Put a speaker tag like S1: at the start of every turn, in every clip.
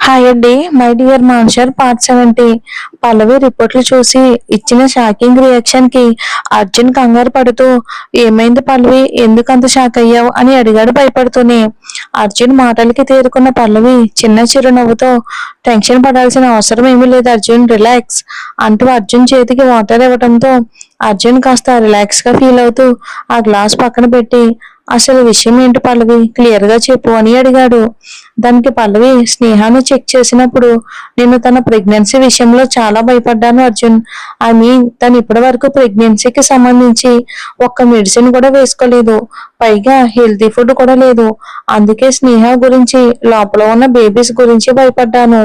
S1: Hi అండి. My dear మాన్షర్ part 70. Pallavi రిపోర్ట్లు చూసి ఇచ్చిన షాకింగ్ రియాక్షన్ కి అర్జున్ కంగారు పడుతూ, ఏమైంది పల్లవి, ఎందుకు అంత షాక్ అయ్యావు అని అడిగాడు భయపడుతూనే. అర్జున్ మాటలకి తేరుకున్న పల్లవి చిన్న చిరునవ్వుతో, టెన్షన్ పడాల్సిన అవసరం ఏమీ లేదు అర్జున్, రిలాక్స్ అంటూ అర్జున్ చేతికి వాటర్ ఇవ్వటంతో అర్జున్ కాస్త రిలాక్స్ గా ఫీల్ అవుతూ ఆ గ్లాస్ పక్కన పెట్టి, అసలు విషయం ఏంటి పల్లవి, క్లియర్ గా చెప్పు అని అడిగాడు. దానికి పల్లవి, స్నేహాన్ని చెక్ చేసినప్పుడు నేను తన ప్రెగ్నెన్సీ విషయంలో చాలా భయపడ్డాను అర్జున్. ఐ మీన్ తను ఇప్పటి వరకు ప్రెగ్నెన్సీకి సంబంధించి ఒక్క మెడిసిన్ కూడా వేసుకోలేదు, పైగా హెల్తీ ఫుడ్ కూడా లేదు. అందుకే స్నేహ గురించి, లోపల ఉన్న బేబీస్ గురించి భయపడ్డాను.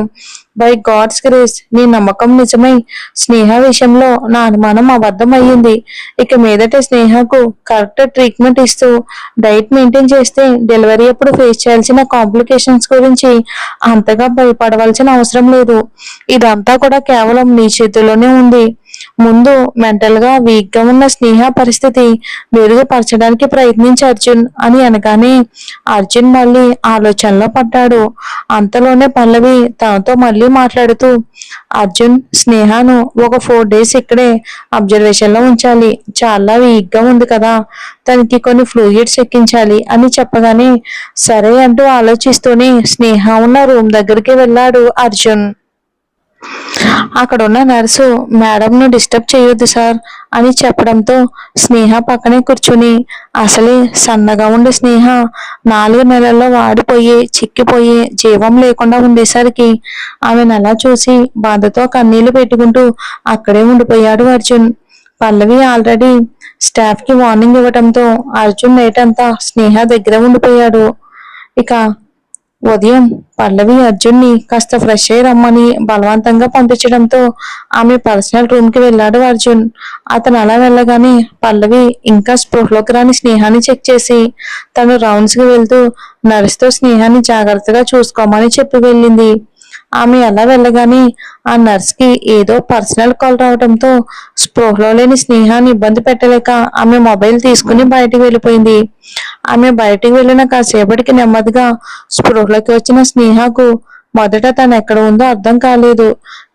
S1: బై గాడ్స్ గ్రేస్ నీ నమ్మకం నిజమై స్నేహ విషయంలో నా అనుమానం అబద్ధం అయ్యింది. ఇక మీదట స్నేహకు కరెక్ట్ ట్రీట్మెంట్ ఇస్తూ డైట్ మెయింటైన్ చేస్తే డెలివరీ అప్పుడు ఫేస్ చేయాల్సిన కాంప్లికేషన్స్ గురించి అంతగా భయపడవలసిన అవసరం లేదు. ఇదంతా కూడా కేవలం నీ చేతిలోనే ఉంది. ముందు మెంటల్ గా వీక్ గా ఉన్న స్నేహ పరిస్థితి మెరుగుపరచడానికి ప్రయత్నించి అర్జున్ అని అనగానే అర్జున్ మళ్ళీ ఆలోచనలో పడ్డాడు. అంతలోనే పల్లవి తనతో మళ్ళీ మాట్లాడుతూ, అర్జున్, స్నేహను ఒక 4 days ఇక్కడే అబ్జర్వేషన్ లో ఉంచాలి, చాలా వీక్ గా ఉంది కదా, తనకి కొన్ని ఫ్లూయిడ్స్ ఎక్కించాలి అని చెప్పగానే సరే అంటూ ఆలోచిస్తూనే స్నేహ ఉన్న రూమ్ దగ్గరికి వెళ్ళాడు అర్జున్. అక్కడున్న నర్సు, మేడంను డిస్టర్బ్ చేయొద్దు సార్ అని చెప్పడంతో స్నేహ పక్కనే కూర్చుని, అసలే సన్నగా ఉండే స్నేహ 4 నెలల్లో వాడిపోయి చిక్కిపోయి జీవం లేకుండా ఉండేసరికి ఆమెను అలా చూసి బాధతో కన్నీళ్లు పెట్టుకుంటూ అక్కడే ఉండిపోయాడు అర్జున్. పల్లవి ఆల్రెడీ స్టాఫ్ కి వార్నింగ్ ఇవ్వడంతో అర్జున్ నైట్ అంతా స్నేహ దగ్గర ఉండిపోయాడు. ఇక ఉదయం పల్లవి అర్జున్ని కాస్త ఫ్రెష్ అయి రమ్మని బలవంతంగా పంపించడంతో ఆమె పర్సనల్ రూమ్ కి వెళ్ళాడు అర్జున్. అతను అలా వెళ్ళగానే పల్లవి ఇంకా స్పృహలోకి రాని స్నేహాన్ని చెక్ చేసి తను రౌండ్స్ కి వెళ్తూ నర్సుతో స్నేహాన్ని జాగ్రత్తగా చూసుకోమని చెప్పి వెళ్ళింది. ఆమె అలా వెళ్ళగానే ఆ నర్స్ కి ఏదో పర్సనల్ కాల్ రావడంతో స్పృహలో లేని స్నేహాన్ని ఇబ్బంది పెట్టలేక ఆమె మొబైల్ తీసుకుని బయటికి వెళ్ళిపోయింది. ఆమె బయటికి వెళ్ళిన కాసేపటికి నెమ్మదిగా స్పృహలోకి వచ్చిన స్నేహకు మొదట తను ఎక్కడ ఉందో అర్థం కాలేదు.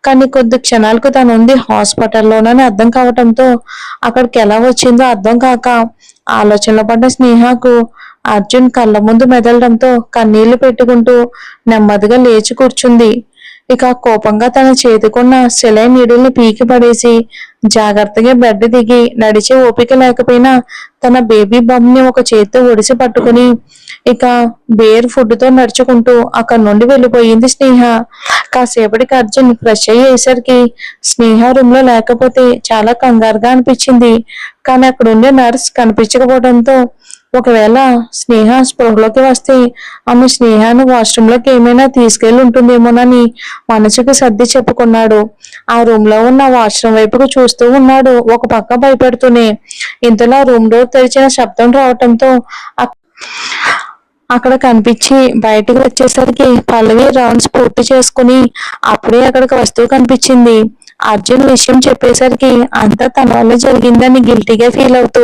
S1: కానీ కొద్ది క్షణాలకు తను ఉంది హాస్పిటల్లోనని అర్థం కావటంతో అక్కడికి ఎలా వచ్చిందో అర్థం కాక ఆలోచనలో పడ్డ స్నేహకు అర్జున్ కళ్ళ ముందు మెదలడంతో కన్నీళ్లు పెట్టుకుంటూ నెమ్మదిగా లేచి కూర్చుంది. ఇక కోపంగా తన చేతికున్న సెలైన్ నీడిల్ని పీకి పడేసి జాగ్రత్తగా బెడ్ దిగి నడిచే ఓపిక లేకపోయినా తన బేబీ బమ్ ని ఒక చేత్తో ఒడిసి పట్టుకుని ఇక బేర్ ఫుడ్ తో నడుచుకుంటూ అక్కడి నుండి వెళ్ళిపోయింది స్నేహ. కాసేపటికి అర్జున్ ఫ్రెష్ అయ్యేసరికి స్నేహ రూమ్ లో లేకపోతే చాలా కంగారుగా అనిపించింది. కానీ అక్కడ ఉండే నర్స్ కనిపించకపోవడంతో ఒకవేళ స్నేహ స్పృహలోకి వస్తే ఆమె స్నేహాన్ని వాష్రూమ్ లోకి ఏమైనా తీసుకెళ్లి ఉంటుందేమోనని మనసుకు సర్ది చెప్పుకున్నాడు. ఆ రూమ్ లో ఉన్న వాష్రూమ్ వైపుకు చూస్తూ ఉన్నాడు ఒక పక్క భయపెడుతూనే. ఇంతలో రూమ్ డోర్ తెరిచిన శబ్దం రావటంతో అక్కడ కనిపించి బయటకు వచ్చేసరికి పల్లవి రౌండ్స్ పూర్తి చేసుకుని అప్పుడే అక్కడికి వస్తూ కనిపించింది. అర్జున్ విషయం చెప్పేసరికి అంతా తన వల్ల జరిగిందని గిల్టీగా ఫీల్ అవుతూ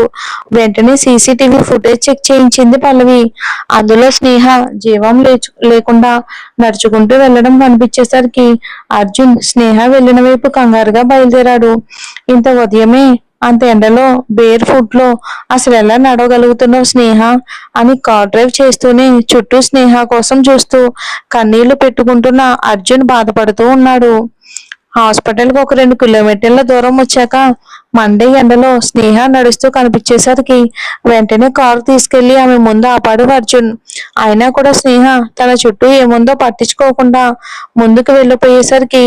S1: వెంటనే సీసీటీవీ ఫుటేజ్ చెక్ చేయించింది పల్లవి. అందులో స్నేహ జీవం లేకుండా నడుచుకుంటూ వెళ్లడం కనిపించేసరికి అర్జున్ స్నేహ వెళ్లిన వైపు కంగారుగా బయలుదేరాడు. ఇంత ఉదయమే అంత ఎండలో బేర్ ఫుడ్ లో అసలు ఎలా నడవగలుగుతున్నావు స్నేహ అని కార్ డ్రైవ్ చేస్తూనే చుట్టూ స్నేహ కోసం చూస్తూ కన్నీళ్లు పెట్టుకుంటున్న అర్జున్ బాధపడుతూ ఉన్నాడు. హాస్పిటల్ కు ఒక 2 కిలోమీటర్ల దూరం వచ్చాక మండే ఎండలో స్నేహ నడుస్తూ కనిపించేసరికి వెంటనే కారు తీసుకెళ్లి ఆమె ముందు ఆపాడు అర్జున్. అయినా కూడా స్నేహ తన చుట్టూ ఏముందో పట్టించుకోకుండా ముందుకు వెళ్ళిపోయేసరికి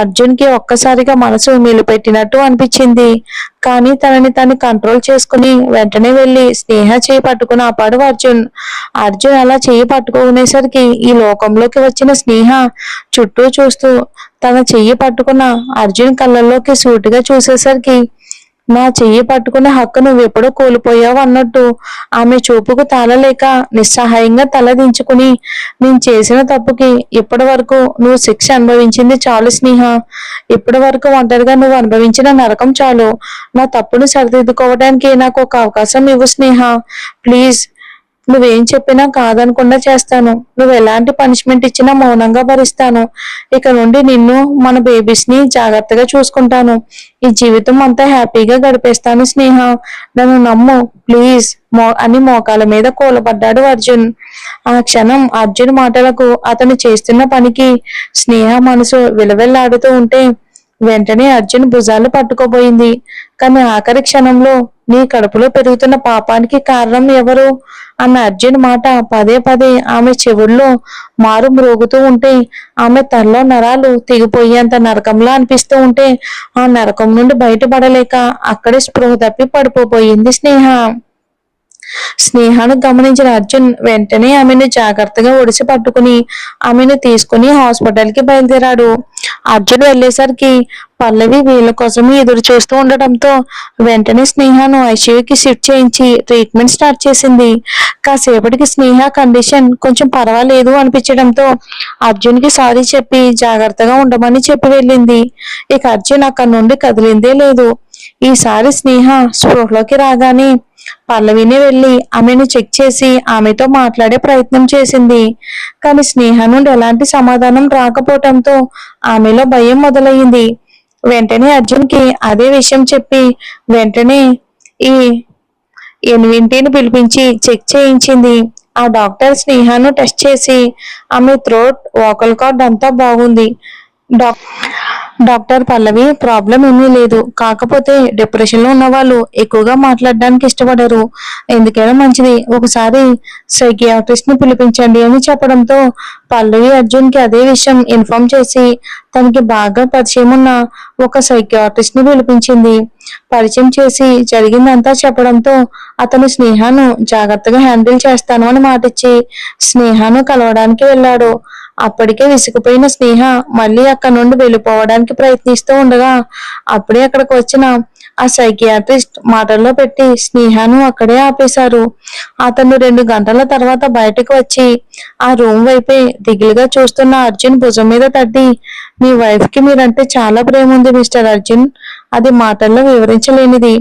S1: అర్జున్ కి ఒక్కసారిగా మనసు మెలిపెట్టినట్టు అనిపించింది. కానీ తనని తను కంట్రోల్ చేసుకుని వెంటనే వెళ్లి స్నేహ చేయి పట్టుకుని ఆపాడు అర్జున్. అర్జున్ అలా చేయి పట్టుకునేసరికి ఈ లోకంలోకి వచ్చిన స్నేహ చుట్టూ చూస్తూ తన చెయ్యి పట్టుకున్న అర్జున్ కళ్ళల్లోకి సూటిగా చూసేసరికి నా చెయ్యి పట్టుకునే హక్కు నువ్వెప్పుడో కోల్పోయావు అన్నట్టు ఆమె చూపుకు తాళలేక నిస్సహాయంగా తల దించుకుని, నేను చేసిన తప్పుకి ఇప్పటి వరకు నువ్వు శిక్ష అనుభవించింది చాలు స్నేహ, ఇప్పటి వరకు ఒంటరిగా నువ్వు అనుభవించిన నరకం చాలు, నా తప్పును సరిదిద్దుకోవడానికి నాకు ఒక అవకాశం ఇవ్వు స్నేహ, ప్లీజ్ నువ్వేం చెప్పినా కాదనకుండా చేస్తాను. నువ్వు ఎలాంటి పనిష్మెంట్ ఇచ్చినా మౌనంగా భరిస్తాను. ఇక నుండి నిన్ను, మన బేబీస్ ని జాగ్రత్తగా చూసుకుంటాను. ఈ జీవితం అంతా హ్యాపీగా గడిపేస్తాను స్నేహ. నన్ను నమ్ము ప్లీజ్ అని మోకాల మీద కూలబడ్డాడు అర్జున్. ఆ క్షణం అర్జున్ మాటలకు, అతను చేస్తున్న పనికి స్నేహ మనసు విలవిల్లాడుతూ ఉంటే వెంటనే అర్జున్ భుజాలు పట్టుకోబోయింది. కానీ ఆఖరి క్షణంలో, నీ కడుపులో పెరుగుతున్న పాపానికి కారణం ఎవరు అన్న అర్జున్ మాట పదే పదే ఆమె చెవుల్లో మారు మ్రోగుతూ ఉంటే ఆమె తనలో నరాలు తెగిపోయేంత నరకంలా అనిపిస్తూ ఉంటే ఆ నరకం నుండి బయటపడలేక అక్కడే స్పృహ తప్పి పడిపోబోయింది స్నేహ. స్నేహను గమనించిన అర్జున్ వెంటనే ఆమెను జాగ్రత్తగా ఒడిసి పట్టుకుని ఆమెను తీసుకుని హాస్పిటల్ కి బయలుదేరాడు. అర్జున్ వెళ్లేసరికి పల్లవి వీళ్ళ కోసమే ఎదురు చూస్తూ ఉండటంతో వెంటనే స్నేహను ఐసీయూకి షిఫ్ట్ చేయించి ట్రీట్మెంట్ స్టార్ట్ చేసింది. కాసేపటికి స్నేహ కండిషన్ కొంచెం పర్వాలేదు అనిపించడంతో అర్జున్ కి సారీ చెప్పి జాగ్రత్తగా ఉండమని చెప్పి వెళ్ళింది. ఇక అర్జున్ అక్కడి నుండి కదిలిందే లేదు. ఈసారి స్నేహ స్పృహలోకి రాగానే పల్లవిని వెళ్లి ఆమెను చెక్ చేసి ఆమెతో మాట్లాడే ప్రయత్నం చేసింది. కానీ స్నేహ నుండి ఎలాంటి సమాధానం రాకపోవటంతో ఆమెలో భయం మొదలయ్యింది. వెంటనే అర్జున్ కి అదే విషయం చెప్పి వెంటనే ఈ ఎన్వింటిని పిలిపించి చెక్ చేయించింది. ఆ డాక్టర్ స్నేహను టెస్ట్ చేసి ఆమె థ్రోట్, వోకల్ కార్డ్ అంతా బాగుంది. డాక్టర్ పల్లవి, ప్రాబ్లం ఏమీ లేదు. కాకపోతే డిప్రెషన్ లో ఉన్న వాళ్ళు ఎక్కువగా మాట్లాడడానికి ఇష్టపడరు. ఎందుకైనా మంచిది ఒకసారి సైకియాట్రిస్ట్ ని పిలిపించండి అని చెప్పడంతో పల్లవి అర్జున్ కి అదే విషయం ఇన్ఫార్మ్ చేసి తనకి బాగా పరిచయం ఉన్న ఒక సైకియాట్రిస్ట్ ని పిలిపించింది. పరిచయం చేసి జరిగిందంతా చెప్పడంతో అతను స్నేహను జాగ్రత్తగా హ్యాండిల్ చేస్తాను అని మాటిచ్చి స్నేహను కలవడానికి వెళ్ళాడు. అప్పటికే విసిగిపోయిన స్నేహ మళ్ళీ అక్కడ నుండి వెళ్ళిపోవడానికి ప్రయత్నిస్తూ ఉండగా అప్పుడే అక్కడికి వచ్చిన ఆ సైకియాట్రిస్ట్ మాటల్లో పెట్టి స్నేహను అక్కడే ఆపేశారు. అతను 2 గంటల తర్వాత బయటకు వచ్చి ఆ రూమ్ వైపే దిగులుగా చూస్తున్న అర్జున్ భుజం మీద తట్టి, మీ వైఫ్ కి మీరంటే చాలా ప్రేమ ఉంది మిస్టర్ అర్జున్. అది మాటల్లో వివరించలేనిది.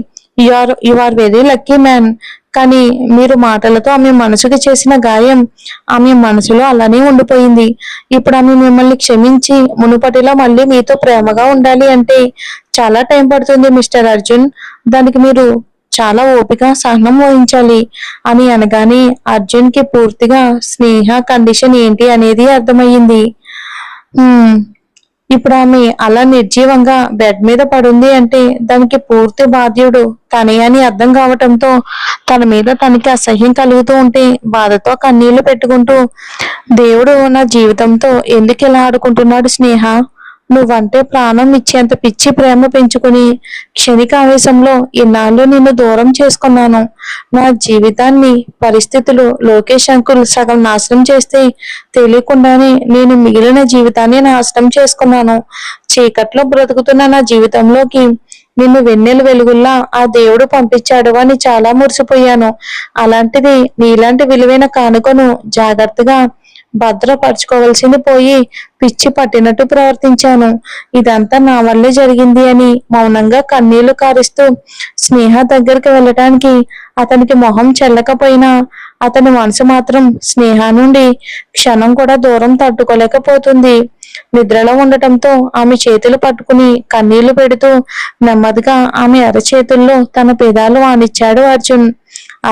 S1: You are very lucky man. కానీ మీరు మాటలతో ఆమె మనసుకి చేసిన గాయం ఆమె మనసులో అలానే ఉండిపోయింది. ఇప్పుడు ఆమె మిమ్మల్ని క్షమించి మునుపటిలా మళ్ళీ మీతో ప్రేమగా ఉండాలి అంటే చాలా టైం పడుతుంది మిస్టర్ అర్జున్. దానికి మీరు చాలా ఓపిక, సహనం వహించాలి అని అనగానే అర్జున్ కి పూర్తిగా స్నేహ కండిషన్ ఏంటి అనేది అర్థమయ్యింది. ఇప్పుడు ఆమె అలా నిర్జీవంగా బెడ్ మీద పడుంది అంటే దానికి పూర్తి బాధ్యుడు తనే అని అర్థం కావటంతో తన మీద తనకి అసహ్యం కలుగుతూ ఉంటే బాధతో కన్నీళ్లు పెట్టుకుంటూ, దేవుడు నా జీవితంతో ఎందుకు ఇలా ఆడుకుంటున్నాడు స్నేహ? నువ్వంటే ప్రాణం ఇచ్చేంత పిచ్చి ప్రేమ పెంచుకుని క్షణిక ఆవేశంలో ఇన్నాళ్ళు నిన్ను దూరం చేసుకున్నాను. నా జీవితాన్ని పరిస్థితులు, లోకేష్ అంకుల్ సగం నాశనం చేస్తే తెలియకుండానే నేను మిగిలిన జీవితాన్ని నాశనం చేసుకున్నాను. చీకట్లో బ్రతుకుతున్న నా జీవితంలోకి నిన్ను వెన్నెల వెలుగుల్లా ఆ దేవుడు పంపించాడు అని చాలా మురిసిపోయాను. అలాంటిది నీలాంటి విలువైన కానుకను జాగ్రత్తగా భద్రపరచుకోవాల్సింది పోయి పిచ్చి పట్టినట్టు ప్రవర్తించాను. ఇదంతా నా వల్లే జరిగింది అని మౌనంగా కన్నీళ్లు కారుస్తూ స్నేహ దగ్గరికి వెళ్ళటానికి అతనికి మొహం చెల్లకపోయినా అతని మనసు మాత్రం స్నేహ నుండి క్షణం కూడా దూరం తట్టుకోలేకపోతుంది. నిద్రలో ఉండటంతో ఆమె చేతులు పట్టుకుని కన్నీళ్లు పెడుతూ నెమ్మదిగా ఆమె అరచేతుల్లో తన పెదాలు ఆనిచ్చాడు అర్జున్.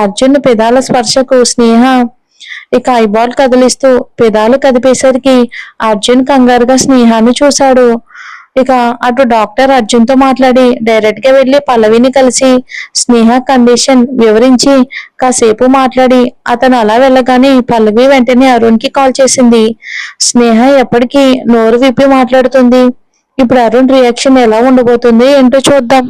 S1: అర్జున్ పెదాల స్పర్శకు స్నేహ ఇక ఐబాల్ కదిలిస్తూ పెదాలు కదిపేసరికి అర్జున్ కంగారుగా స్నేహాన్ని చూశాడు. ఇక అటు డాక్టర్ అర్జున్ తో మాట్లాడి డైరెక్ట్ గా వెళ్లి పల్లవిని కలిసి స్నేహ కండిషన్ వివరించి కాసేపు మాట్లాడి అతను అలా వెళ్ళగానే పల్లవి వెంటనే అరుణ్ కి కాల్ చేసింది. స్నేహ ఎప్పటికీ నోరు విప్పి మాట్లాడుతుంది. ఇప్పుడు అరుణ్ రియాక్షన్ ఎలా ఉండబోతుంది ఏంటో చూద్దాం.